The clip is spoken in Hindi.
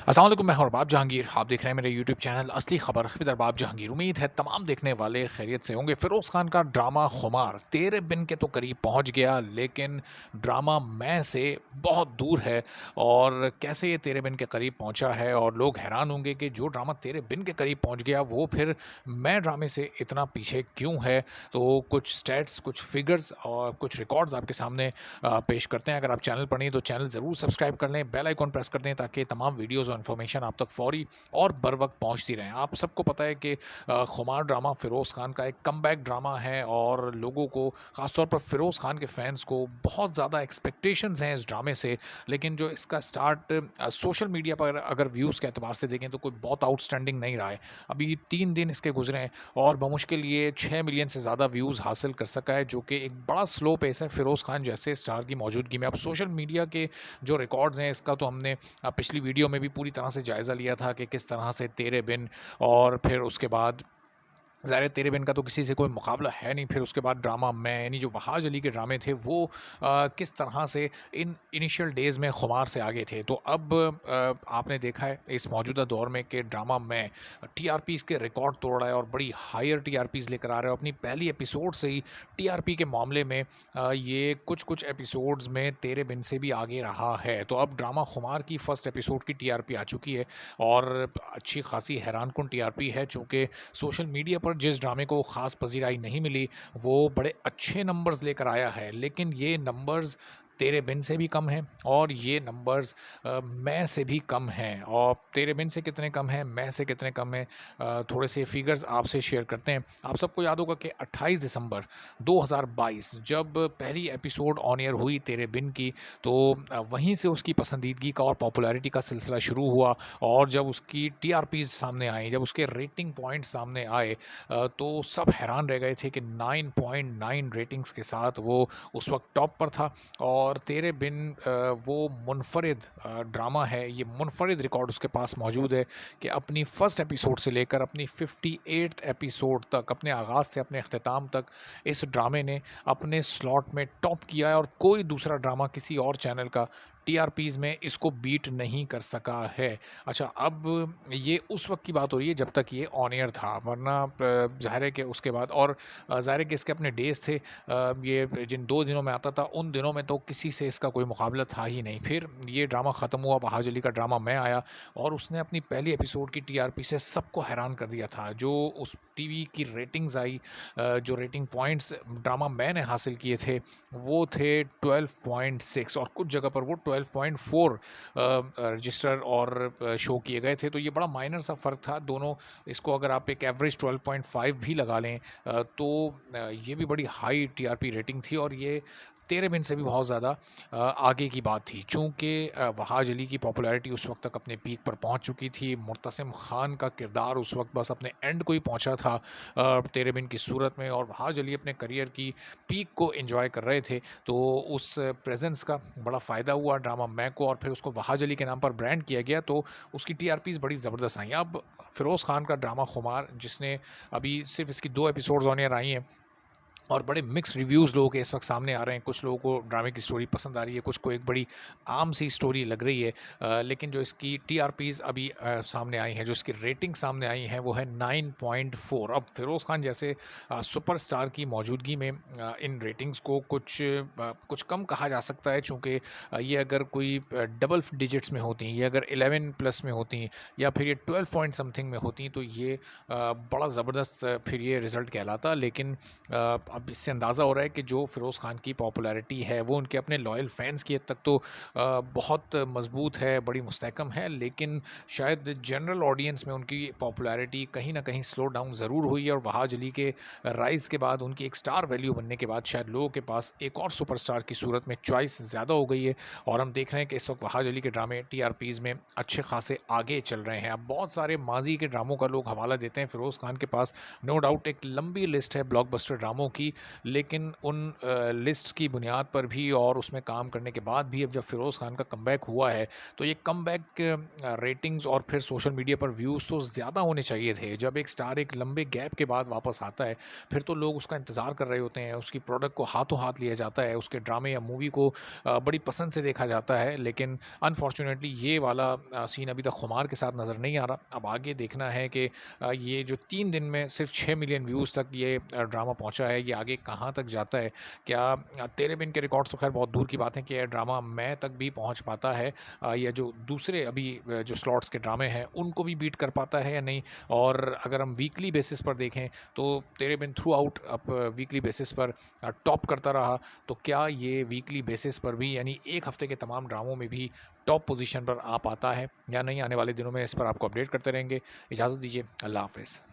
अस्सलाम वालेकुम, मैं हूं अरबाब जहांगीर। आप देख रहे हैं मेरे यूट्यूब चैनल असली खबर विद अरबाब जहांगीर। उम्मीद है तमाम देखने वाले खैरियत से होंगे। फिरोज़ खान का ड्रामा खुमार तेरे बिन के तो करीब पहुंच गया, लेकिन ड्रामा मैं से बहुत दूर है। और कैसे ये तेरे बिन के करीब पहुंचा है, और लोग हैरान होंगे कि जो ड्रामा तेरे बिन के करीब पहुंच गया वो फिर मैं ड्रामे से इतना पीछे क्यों है। तो कुछ स्टैट्स, कुछ फिगर्स और कुछ रिकॉर्ड्स आपके सामने पेश करते हैं। अगर आप चैनल पर नहीं तो चैनल ज़रूर सब्सक्राइब कर लें, बेल आइकॉन प्रेस कर दें ताकि तमाम वीडियोज़ और इन्फॉर्मेशन आप तक फ़ौरी और बर वक्त पहुँचती रहें। आप सबको पता है कि खुमार ड्रामा फ़िरोज़ खान का एक कमबैक ड्रामा है, और लोगों को, ख़ासतौर पर फ़िरोज़ खान के फ़ैन्स को बहुत ज़्यादा एक्सपेक्टेशंस हैं इस ड्रामे से। लेकिन जो इसका स्टार्ट सोशल मीडिया पर अगर व्यूज़ के एतबार से देखें तो कोई बहुत आउटस्टैंडिंग नहीं रहा है। अभी 3 दिन इसके गुजरे हैं और बमुश्किल ये 6 मिलियन से ज़्यादा व्यूज़ हासिल कर सका है, जो कि एक बड़ा स्लो पेस है फ़िरोज़ खान जैसे स्टार की मौजूदगी में। अब सोशल मीडिया के जो रिकॉर्ड्स हैं, इसका तो हमने पिछली वीडियो में भी पूरी तरह से जायज़ा लिया था कि किस तरह से तेरे बिन, और फिर उसके बाद ज़ाहिर है तेरे बिन का तो किसी से कोई मुकाबला है नहीं। फिर उसके बाद ड्रामा मैं, यानी जो वहाज अली के ड्रामे थे वो किस तरह से इन इनिशियल डेज़ में खुमार से आगे थे। तो अब आपने देखा है इस मौजूदा दौर में कि ड्रामा मैं टीआरपीज़ के रिकॉर्ड तोड़ रहा है और बड़ी हायर टीआरपीज़ लेकर आ रहा है। अपनी पहली एपिसोड से ही टीआरपी के मामले में ये कुछ एपिसोड्स में तेरे बिन से भी आगे रहा है। तो अब ड्रामा खुमार की फर्स्ट एपिसोड की टीआरपी आ चुकी है, और अच्छी खासी हैरानकुन टीआरपी है, चूँकि सोशल मीडिया पर जिस ड्रामे को ख़ास पज़ीराई नहीं मिली वो बड़े अच्छे नंबर्स लेकर आया है। लेकिन ये नंबर्स तेरे बिन से भी कम हैं, और ये नंबर्स मैं से भी कम हैं। और तेरे बिन से कितने कम हैं, मैं से कितने कम हैं, थोड़े से फिगर्स आपसे शेयर करते हैं। आप सबको याद होगा कि 28 दिसंबर 2022 जब पहली एपिसोड ऑन एयर हुई तेरे बिन की, तो वहीं से उसकी पसंदीदगी का और पॉपुलैरिटी का सिलसिला शुरू हुआ। और जब उसकी टीआरपीज़ सामने आई, जब उसके रेटिंग पॉइंट्स सामने आए, तो सब हैरान रह गए थे कि 9.9 रेटिंग्स के साथ वो उस वक्त टॉप पर था। और तेरे बिन वो मुनफरिद ड्रामा है, ये मुनफरिद रिकॉर्ड उसके पास मौजूद है कि अपनी फ़र्स्ट एपिसोड से लेकर अपनी 58th एपिसोड तक, अपने आगाज़ से अपने अख्ताम तक, इस ड्रामे ने अपने स्लॉट में टॉप किया है, और कोई दूसरा ड्रामा किसी और चैनल का टीआरपीज़ में इसको बीट नहीं कर सका है। अच्छा, अब ये उस वक़्त की बात हो रही है जब तक ये ऑन एयर था, वरना ज़ाहिर है कि उसके बाद, और ज़ाहिर है कि इसके अपने डेज़ थे। ये जिन 2 दिनों में आता था उन दिनों में तो किसी से इसका कोई मुकाबला था ही नहीं। फिर ये ड्रामा ख़त्म हुआ, वहाज अली का ड्रामा मैं आया, और उसने अपनी पहली एपिसोड की टीआरपी से सबको हैरान कर दिया था। जो उस टीवी की रेटिंग्स आई, जो रेटिंग पॉइंट्स ड्रामा मैंने हासिल किए थे वो थे 12.6, और कुछ जगह पर वो 12.4 रजिस्टर और शो किए गए थे। तो ये बड़ा माइनर सा फ़र्क था दोनों। इसको अगर आप एक एवरेज 12.5 भी लगा लें, तो ये भी बड़ी हाई टीआरपी रेटिंग थी, और ये तेरे बिन से भी बहुत ज़्यादा आगे की बात थी। चूँकि वहाज अली की पॉपुलैरिटी उस वक्त तक अपने पीक पर पहुँच चुकी थी। मुर्तसिम ख़ान का किरदार उस वक्त बस अपने एंड को ही पहुँचा था तेरे बिन की सूरत में, और वहाज अली अपने करियर की पीक को एंजॉय कर रहे थे। तो उस प्रेजेंस का बड़ा फ़ायदा हुआ ड्रामा मैं को, और फिर उसको वहाज अली के नाम पर ब्रांड किया गया, तो उसकी टीआरपीज़ बड़ी ज़बरदस्त आई। अब फ़िरोज़ खान का ड्रामा खुमार, जिसने अभी सिर्फ इसकी 2 एपिसोड्स ऑन एयर आई हैं, और बड़े मिक्स्ड रिव्यूज़ लोगों के इस वक्त सामने आ रहे हैं। कुछ लोगों को ड्रामे की स्टोरी पसंद आ रही है, कुछ को एक बड़ी आम सी स्टोरी लग रही है। लेकिन जो इसकी टीआरपीज़ अभी सामने आई हैं, जो इसकी रेटिंग सामने आई हैं, वो है 9.4। अब फ़िरोज़ खान जैसे सुपरस्टार की मौजूदगी में इन रेटिंग्स को कुछ कम कहा जा सकता है, चूँकि ये अगर कोई डबल डिजिट्स में होती, ये अगर 11 प्लस में होती, या फिर ये 12 पॉइंट समथिंग में होती, तो ये बड़ा ज़बरदस्त फिर ये रिज़ल्ट कहलाता। लेकिन अब इससे अंदाज़ा हो रहा है कि जो फ़िरोज़ खान की पॉपुलैरिटी है वो उनके अपने लॉयल फैंस की हद तक तो बहुत मज़बूत है, बड़ी मुस्तहकम है। लेकिन शायद जनरल ऑडियंस में उनकी पॉपुलैरिटी कहीं न कहीं स्लो डाउन ज़रूर हुई है, और वहाज अली के राइज़ के बाद, उनकी एक स्टार वैल्यू बनने के बाद, शायद लोगों के पास एक और सुपरस्टार की सूरत में चॉइस ज़्यादा हो गई है। और हम देख रहे हैं कि इस वक्त वहाज अली के ड्रामे टीआरपीज़ में अच्छे खासे आगे चल रहे हैं। अब बहुत सारे माजी के ड्रामों का लोग हवाला देते हैं फ़िरोज़ खान के पास। नो डाउट एक लंबी लिस्ट है ब्लॉकबस्टर ड्रामों की, की, लेकिन उन लिस्ट्स की बुनियाद पर भी और उसमें काम करने के बाद भी अब जब फ़िरोज़ खान का कमबैक हुआ है, तो ये कमबैक रेटिंग्स और फिर सोशल मीडिया पर व्यूज़ तो ज़्यादा होने चाहिए थे। जब एक स्टार एक लंबे गैप के बाद वापस आता है, फिर तो लोग उसका इंतज़ार कर रहे होते हैं, उसकी प्रोडक्ट को हाथों हाथ लिया जाता है, उसके ड्रामे या मूवी को बड़ी पसंद से देखा जाता है। लेकिन अनफॉर्चुनेटली ये वाला सीन अभी तक खुमार के साथ नज़र नहीं आ रहा। अब आगे देखना है कि ये जो 3 दिन में सिर्फ 6 मिलियन व्यूज़ तक ये ड्रामा पहुँचा है, ये आगे कहाँ तक जाता है? क्या तेरे बिन के रिकॉर्ड्स तो ख़ैर बहुत दूर की बात है कि ये ड्रामा मैं तक भी पहुँच पाता है, या जो दूसरे अभी जो स्लॉट्स के ड्रामे हैं, उनको भी बीट कर पाता है या नहीं? और अगर हम वीकली बेसिस पर देखें, तो तेरे बिन थ्रू आउट अब वीकली बेसिस पर टॉप करता रहा, तो क्या ये वीकली बेसिस पर भी यानी 1 हफ़्ते के तमाम ड्रामों में भी टॉप पोज़ीशन पर आ पाता है या नहीं? आने वाले दिनों में इस पर आपको अपडेट करते रहेंगे। इजाज़त दीजिए, अल्लाह हाफ़िज़।